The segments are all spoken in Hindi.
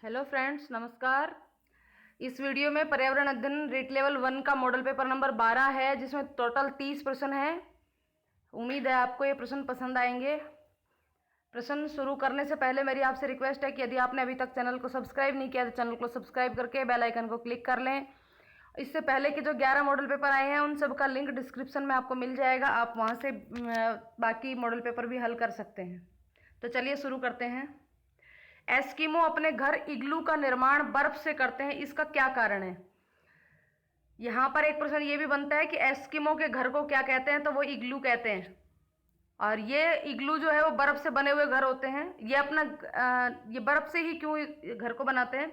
हेलो फ्रेंड्स, नमस्कार। इस वीडियो में पर्यावरण अध्ययन रेट लेवल 1 का मॉडल पेपर नंबर 12 है, जिसमें टोटल 30 प्रश्न है। उम्मीद है आपको ये प्रश्न पसंद आएंगे। प्रश्न शुरू करने से पहले मेरी आपसे रिक्वेस्ट है कि यदि आपने अभी तक चैनल को सब्सक्राइब नहीं किया तो चैनल को सब्सक्राइब करके बेल आइकन को क्लिक कर लें। इससे पहले के जो 11 मॉडल पेपर आए हैं उन सब का लिंक डिस्क्रिप्शन में आपको मिल जाएगा, आप वहाँ से बाकी मॉडल पेपर भी हल कर सकते हैं। तो चलिए शुरू करते हैं। एस्किमो अपने घर इग्लू का निर्माण बर्फ से करते हैं, इसका क्या कारण है? यहां पर एक प्रश्न ये भी बनता है कि एस्किमो के घर को क्या कहते हैं, तो वो इग्लू कहते हैं। और ये इग्लू जो है वो बर्फ से बने हुए घर होते हैं। ये बर्फ से ही क्यों घर को बनाते हैं?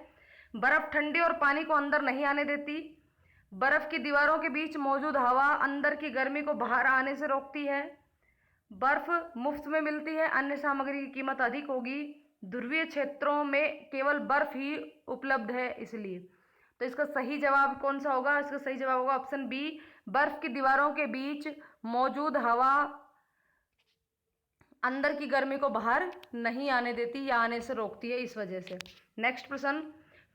बर्फ ठंडी और पानी को अंदर नहीं आने देती। बर्फ की दीवारों के बीच मौजूद हवा अंदर की गर्मी को बाहर आने से रोकती है। बर्फ मुफ्त में मिलती है, अन्य सामग्री की कीमत अधिक होगी। ध्रुवीय क्षेत्रों में केवल बर्फ ही उपलब्ध है इसलिए। तो इसका सही जवाब कौन सा होगा? इसका सही जवाब होगा ऑप्शन बी, बर्फ की दीवारों के बीच मौजूद हवा अंदर की गर्मी को बाहर नहीं आने देती या आने से रोकती है, इस वजह से। नेक्स्ट प्रश्न,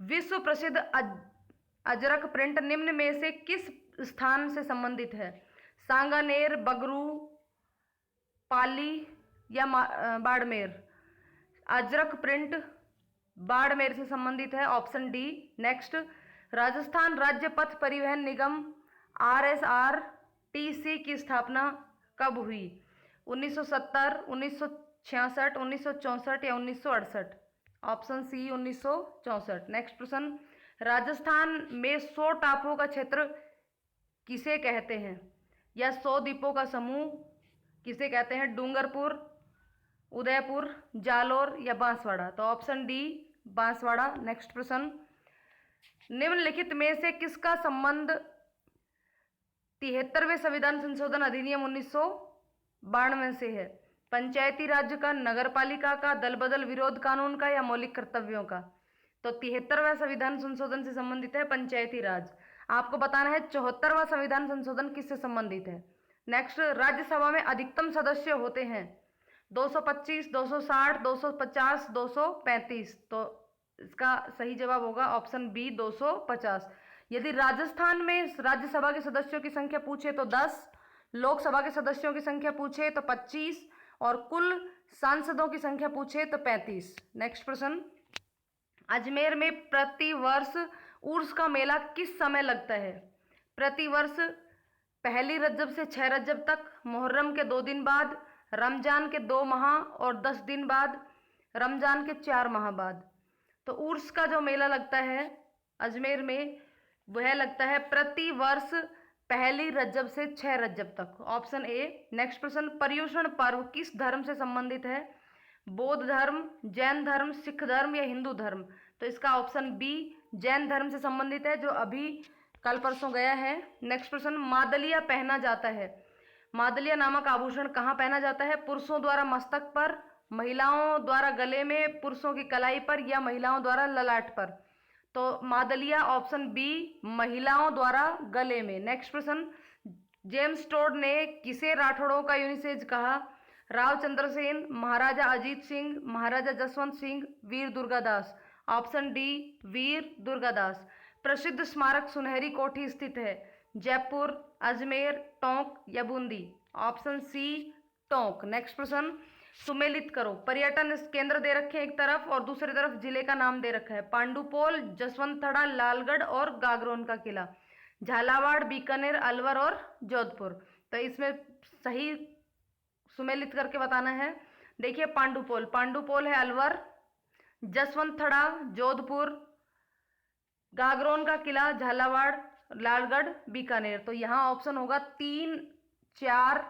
विश्व प्रसिद्ध अजरक प्रिंट निम्न में से किस स्थान से संबंधित है? सांगानेर, बगरू, पाली या बाड़मेर? अजरक प्रिंट बाड़मेर से संबंधित है, ऑप्शन डी। नेक्स्ट, राजस्थान राज्य पथ परिवहन निगम RSRTC की स्थापना कब हुई? 1970, 1966, 1964 या 1968? Option C 1964। नेक्स्ट प्रश्न, राजस्थान में 100 टापुओं का क्षेत्र किसे कहते हैं? या 100 द्वीपों का समूह किसे कहते हैं? डूंगरपुर, उदयपुर, जालोर या बांसवाड़ा? तो ऑप्शन डी बांसवाड़ा। नेक्स्ट प्रश्न, निम्नलिखित में से किसका संबंध 73वें संविधान संशोधन अधिनियम 1992 से है? पंचायती राज्य का, नगरपालिका का, दल बदल विरोध कानून का या मौलिक कर्तव्यों का? तो 73वां संविधान संशोधन से संबंधित है पंचायती राज। आपको बताना है 74वां संविधान संशोधन किससे संबंधित है। नेक्स्ट, राज्यसभा में अधिकतम सदस्य होते हैं 225, 260, 250, 235? तो इसका सही जवाब होगा ऑप्शन बी 250। यदि राजस्थान में राज्यसभा के सदस्यों की संख्या पूछे तो 10, लोकसभा के सदस्यों की संख्या पूछे तो 25 और कुल सांसदों की संख्या पूछे तो 35। नेक्स्ट प्रश्न, अजमेर में प्रतिवर्ष उर्स का मेला किस समय लगता है? प्रतिवर्ष 1 रजब से 6 रजब तक, मुहर्रम के 2 दिन बाद, रमजान के 2 माह और 10 दिन बाद, रमजान के 4 माह बाद? तो उर्स का जो मेला लगता है अजमेर में वह लगता है प्रति वर्ष 1 रजब से 6 रजब तक, ऑप्शन ए। नेक्स्ट प्रश्न, पर्युषण पर्व किस धर्म से संबंधित है? बौद्ध धर्म, जैन धर्म, सिख धर्म या हिंदू धर्म? तो इसका ऑप्शन बी जैन धर्म से संबंधित है, जो अभी कल परसों गया है। नेक्स्ट प्रश्न, मादलिया पहना जाता है, मादलिया नामक आभूषण कहाँ पहना जाता है? पुरुषों द्वारा मस्तक पर, महिलाओं द्वारा गले में, पुरुषों की कलाई पर या महिलाओं द्वारा ललाट पर? तो मादलिया ऑप्शन बी महिलाओं द्वारा गले में। नेक्स्ट प्रश्न, जेम्स टोड ने किसे राठौड़ों का यूनिसेज कहा? राव चंद्रसेन, महाराजा अजीत सिंह, महाराजा जसवंत सिंह, वीर दुर्गादास? ऑप्शन डी वीर दुर्गादास। प्रसिद्ध स्मारक सुनहरी कोठी स्थित है, जयपुर, अजमेर, टोंक या Bundi? Option C Tonk. Next प्रश्न, सुमेलित करो। पर्यटन केंद्र दे रखे हैं एक तरफ और दूसरी तरफ जिले का नाम दे रखा है, पांडुपोल, जसवंतथड़ा, लालगढ़ और गागरोन का किला। झालावाड़, बीकानेर, अलवर और जोधपुर? तो इसमें सही सुमेलित करके बताना है। देखिए, पांडुपोल, पांडुपोल है अलवर, जसवंतथड़ा जोधपुर, गागरोन का किला झालावाड़, लालगढ़ बीकानेर। तो यहां ऑप्शन होगा 3, 4,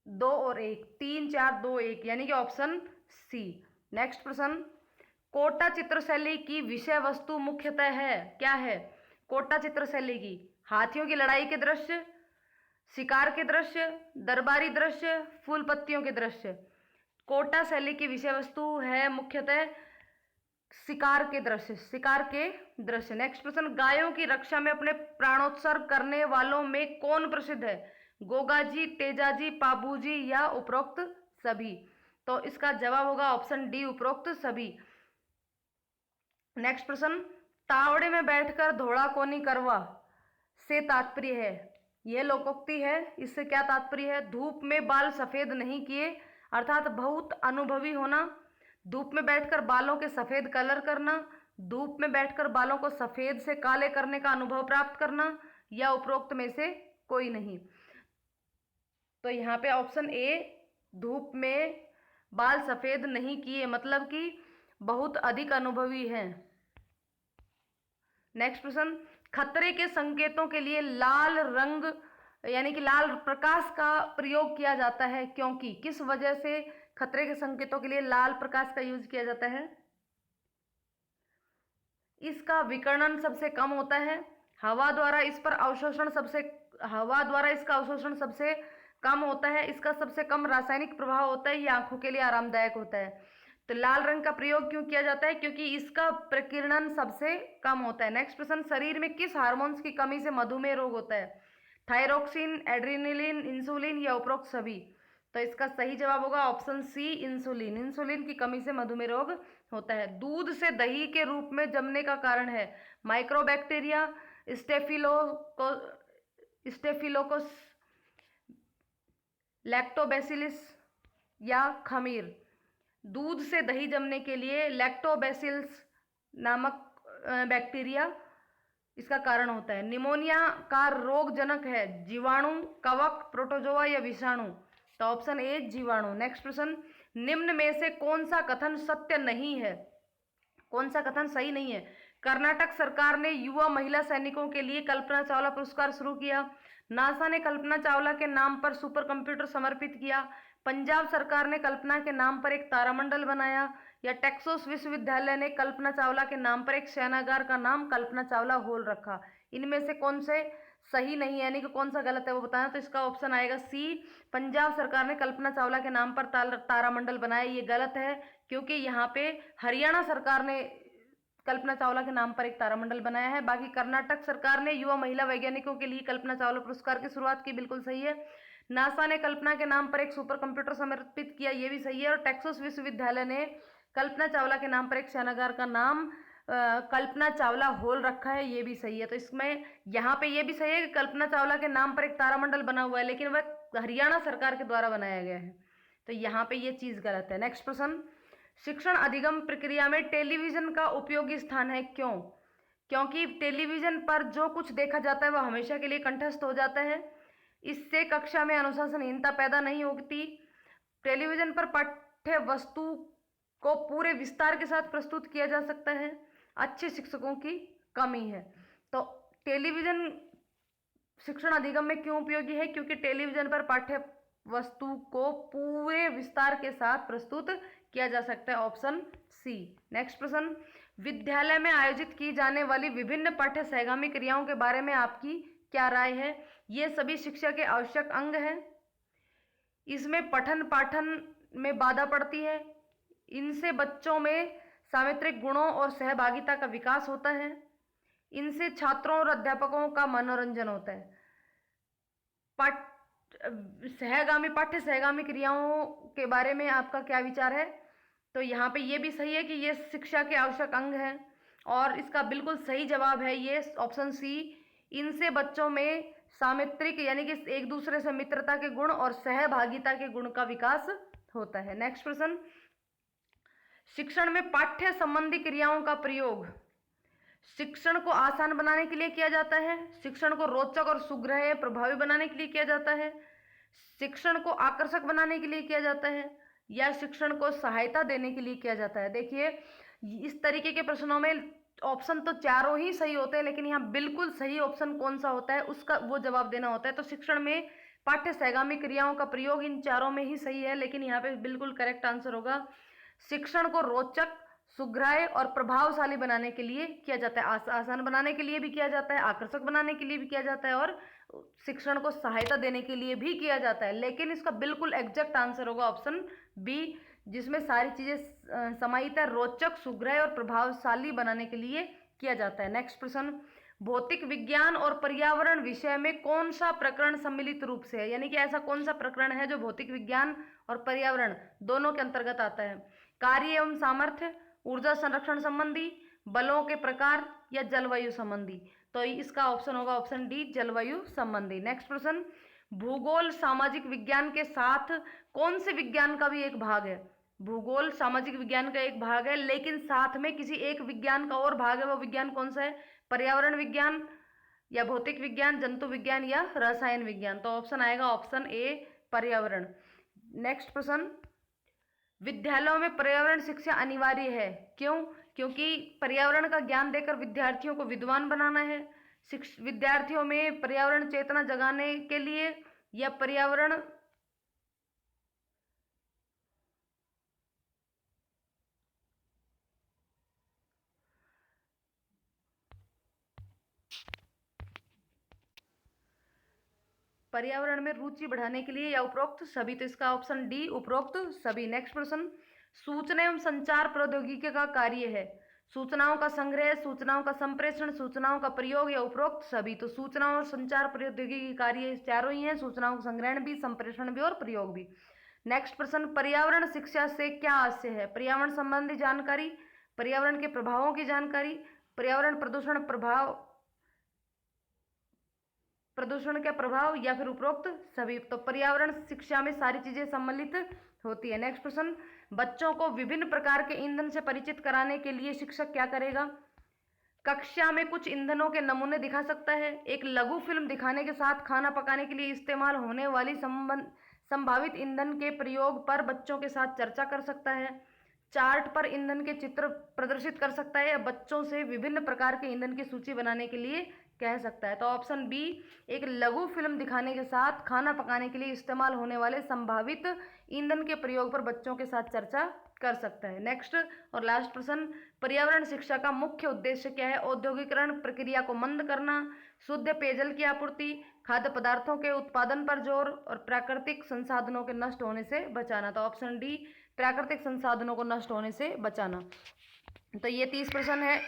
2 और 1, 3, 4, 2, 1, यानी कि ऑप्शन सी। नेक्स्ट प्रश्न, कोटा चित्रशैली की विषय वस्तु मुख्यतः है, क्या है? कोटा चित्रशैली की हाथियों की लड़ाई के दृश्य, शिकार के दृश्य, दरबारी दृश्य, फूल पत्तियों के दृश्य? कोटा शैली की विषय वस्तु है मुख्यतः शिकार के दृश्य, शिकार के दृश्य। नेक्स्ट प्रश्न, गायों की रक्षा में अपने प्राणोत्सर्ग करने वालों में कौन प्रसिद्ध है? गोगाजी, तेजाजी, पाबूजी या उपरोक्त सभी? तो इसका जवाब होगा ऑप्शन डी उपरोक्त सभी। नेक्स्ट प्रश्न, तावड़े में बैठकर धोड़ा कोनी करवा से तात्पर्य है, यह लोकोक्ति है। इससे क्या तात्पर्य है? धूप में बाल सफेद नहीं किए, अर्थात बहुत अनुभवी होना, धूप में बैठकर बालों के सफेद कलर करना, धूप में बैठकर बालों को सफेद से काले करने का अनुभव प्राप्त करना, या उपरोक्त में से कोई नहीं। तो यहाँ पे ऑप्शन ए, धूप में बाल सफेद नहीं किए, मतलब कि बहुत अधिक अनुभवी हैं। नेक्स्ट प्रश्न, खतरे के संकेतों के लिए लाल रंग यानी कि लाल प्रकाश का प्रयोग किया जाता है, क्योंकि किस वजह से खतरे के संकेतों के लिए लाल प्रकाश का यूज किया जाता है? इसका विकिरण सबसे कम होता है, हवा द्वारा इसका अवशोषण सबसे कम होता है, इसका सबसे कम रासायनिक प्रभाव होता है, ये आंखों के लिए आरामदायक होता है। तो लाल रंग का प्रयोग क्यों किया जाता है? क्योंकि इसका प्रकीर्णन सबसे कम होता है। नेक्स्ट प्रश्न, शरीर में किस हार्मोन्स की कमी से मधुमेह रोग होता है? थायरोक्सिन, एड्रेनलिन, इंसुलिन, या उपरोक्त सभी? तो इसका सही जवाब होगा ऑप्शन सी, इंसुलिन। इंसुलिन की कमी से मधुमेह रोग होता है। दूध से दही के रूप में जमने का कारण है माइक्रोबैक्टीरिया, स्टेफिलोकोकस, लैक्टोबैसिलस, या खमीर? दूध से दही जमने के लिए लैक्टोबैसिलस नामक बैक्टीरिया इसका कारण होता है। निमोनिया का रोगजनक है जीवाणु, कवक, प्रोटोजोआ, या विषाणु? तो ऑप्शन ए, जीवाणु। नेक्स्ट प्रश्न, निम्न में से कौन सा कथन सत्य नहीं है? कौन सा कथन सही नहीं है? कर्नाटक सरकार ने युवा महिला सैनिकों के लिए कल्पना चावला पुरस्कार शुरू किया, नासा ने कल्पना चावला के नाम पर सुपर कंप्यूटर समर्पित किया, पंजाब सरकार ने कल्पना के नाम पर एक तारामंडल बनाया, या टेक्सास विश्वविद्यालय ने कल्पना चावला के नाम पर एक शयनागार का नाम कल्पना चावला हॉल रखा? इनमें से कौन से सही नहीं है, यानी कि कौन सा गलत है वो बताना। तो इसका ऑप्शन आएगा सी, पंजाब सरकार ने कल्पना चावला के नाम पर तारामंडल बनाया। ये गलत है, क्योंकि यहाँ पे हरियाणा सरकार ने कल्पना चावला के नाम पर एक तारामंडल बनाया है। बाकी कर्नाटक सरकार ने युवा महिला वैज्ञानिकों के लिए कल्पना चावला पुरस्कार की शुरुआत की, बिल्कुल सही है। नासा ने कल्पना के नाम पर एक सुपर कंप्यूटर समर्पित किया, ये भी सही है। और टेक्सास विश्वविद्यालय ने कल्पना चावला के नाम पर एक शयनागार का नाम कल्पना चावला हॉल रखा है, ये भी सही है। तो इसमें यहाँ पे ये भी सही है कि कल्पना चावला के नाम पर एक तारामंडल बना हुआ है, लेकिन वह हरियाणा सरकार के द्वारा बनाया गया है, तो यहाँ पे ये चीज गलत है। नेक्स्ट प्रश्न, शिक्षण अधिगम प्रक्रिया में टेलीविजन का उपयोगी स्थान है, क्यों? क्योंकि टेलीविजन पर जो कुछ देखा जाता है वह हमेशा के लिए कंठस्थ हो जाता है, इससे कक्षा में अनुशासनहीनता पैदा नहीं होती। टेलीविजन पर पाठ्य वस्तु को पूरे विस्तार के साथ प्रस्तुत किया जा सकता है, अच्छे शिक्षकों की कमी है। तो टेलीविजन शिक्षण अधिगम में क्यों उपयोगी है? क्योंकि टेलीविजन पर पाठ्य वस्तु को पूरे विस्तार के साथ प्रस्तुत किया जा सकता है, ऑप्शन सी। नेक्स्ट प्रश्न, विद्यालय में आयोजित की जाने वाली विभिन्न पाठ्य सहगामी क्रियाओं के बारे में आपकी क्या राय है? ये सभी शिक्षा के आवश्यक अंग हैं, इसमें पठन पाठन में बाधा पड़ती है, इनसे बच्चों में सामित्रिक गुणों और सहभागिता का विकास होता है, इनसे छात्रों और अध्यापकों का मनोरंजन होता है। पाठ्य सहगामी क्रियाओं के बारे में आपका क्या विचार है? तो यहाँ पे ये भी सही है कि ये शिक्षा के आवश्यक अंग हैं, और इसका बिल्कुल सही जवाब है ये ऑप्शन सी, इनसे बच्चों में सामित्रिक यानी कि एक दूसरे से मित्रता के गुण और सहभागिता के गुण का विकास होता है। नेक्स्ट प्रश्न, शिक्षण में पाठ्य संबंधी क्रियाओं का प्रयोग शिक्षण को आसान बनाने के लिए किया जाता है, शिक्षण को रोचक और सुग्राह्य प्रभावी बनाने के लिए किया जाता है, शिक्षण को आकर्षक बनाने के लिए किया जाता है, या शिक्षण को सहायता देने के लिए किया जाता है? देखिए, इस तरीके के प्रश्नों में ऑप्शन तो चारों ही सही होते हैं, लेकिन यहाँ बिल्कुल सही ऑप्शन कौन सा होता है उसका वो जवाब देना होता है। तो शिक्षण में पाठ्य सहगामी क्रियाओं का प्रयोग इन चारों में ही सही है, लेकिन यहाँ पे बिल्कुल करेक्ट आंसर होगा शिक्षण को रोचक, सुग्राह्य और प्रभावशाली बनाने के लिए किया जाता है। आसान बनाने के लिए भी किया जाता है, आकर्षक बनाने के लिए भी किया जाता है, और शिक्षण को सहायता देने के लिए भी किया जाता है। लेकिन इसका बिल्कुल एग्जैक्ट आंसर होगा ऑप्शन बी, जिसमें सारी चीजें समाहित है, रोचक, सुग्राह्य और प्रभावशाली बनाने के लिए किया जाता है। नेक्स्ट प्रश्न, भौतिक विज्ञान और पर्यावरण विषय में कौन सा प्रकरण सम्मिलित रूप से है, यानी कि ऐसा कौन सा प्रकरण है जो भौतिक विज्ञान और पर्यावरण दोनों के अंतर्गत आता है? कार्य एवं सामर्थ्य, ऊर्जा संरक्षण संबंधी, बलों के प्रकार या जलवायु संबंधी। तो इसका ऑप्शन होगा ऑप्शन डी, जलवायु संबंधी। नेक्स्ट प्रश्न, भूगोल सामाजिक विज्ञान के साथ कौन से विज्ञान का भी एक भाग है? भूगोल सामाजिक विज्ञान का एक भाग है, लेकिन साथ में किसी एक विज्ञान का और भाग है, वो विज्ञान कौन सा है? पर्यावरण विज्ञान या भौतिक विज्ञान, जंतु विज्ञान या रसायन विज्ञान। तो ऑप्शन आएगा ऑप्शन ए, पर्यावरण। नेक्स्ट प्रश्न, विद्यालयों में पर्यावरण शिक्षा अनिवार्य है, क्यों? क्योंकि पर्यावरण का ज्ञान देकर विद्यार्थियों को विद्वान बनाना है। विद्यार्थियों में पर्यावरण चेतना जगाने के लिए, या पर्यावरण पर्यावरण में रुचि बढ़ाने के लिए, या उपरोक्त सभी। तो इसका ऑप्शन डी, उपरोक्त सभी। नेक्स्ट प्रश्न, सूचना एवं संचार प्रौद्योगिकी का कार्य है? सूचनाओं का संग्रह, सूचनाओं का संप्रेषण, सूचनाओं का प्रयोग या उपरोक्त सभी। तो सूचना और संचार प्रौद्योगिकी कार्य चारों ही हैं, सूचनाओं का संग्रहण भी, संप्रेषण भी और प्रयोग भी। नेक्स्ट प्रश्न, पर्यावरण शिक्षा से क्या आशय है? पर्यावरण संबंधी जानकारी, पर्यावरण के प्रभावों की जानकारी, पर्यावरण प्रदूषण के प्रभाव, या फिर उपरोक्त सभी। तो पर्यावरण शिक्षा में सारी चीजें सम्मिलित होती है। नेक्स्ट प्रश्न, बच्चों को विभिन्न प्रकार के ईंधन से परिचित कराने के लिए शिक्षक क्या करेगा? कक्षा में कुछ ईंधनों के नमूने दिखा सकता है, एक लघु फिल्म दिखाने के साथ खाना पकाने के लिए इस्तेमाल होने वाली संभावित ईंधन के प्रयोग पर बच्चों के साथ चर्चा कर सकता है, चार्ट पर ईंधन के चित्र प्रदर्शित कर सकता है, या बच्चों से विभिन्न प्रकार के ईंधन की सूची बनाने के लिए कह सकता है। तो ऑप्शन बी, एक लघु फिल्म दिखाने के साथ खाना पकाने के लिए इस्तेमाल होने वाले संभावित ईंधन के प्रयोग पर बच्चों के साथ चर्चा कर सकता है। नेक्स्ट और लास्ट प्रश्न, पर्यावरण शिक्षा का मुख्य उद्देश्य क्या है? औद्योगिकरण प्रक्रिया को मंद करना, शुद्ध पेयजल की आपूर्ति, खाद्य पदार्थों के उत्पादन पर जोर, और प्राकृतिक संसाधनों के नष्ट होने से बचाना। तो ऑप्शन डी, प्राकृतिक संसाधनों को नष्ट होने से बचाना। तो ये 30 प्रश्न है।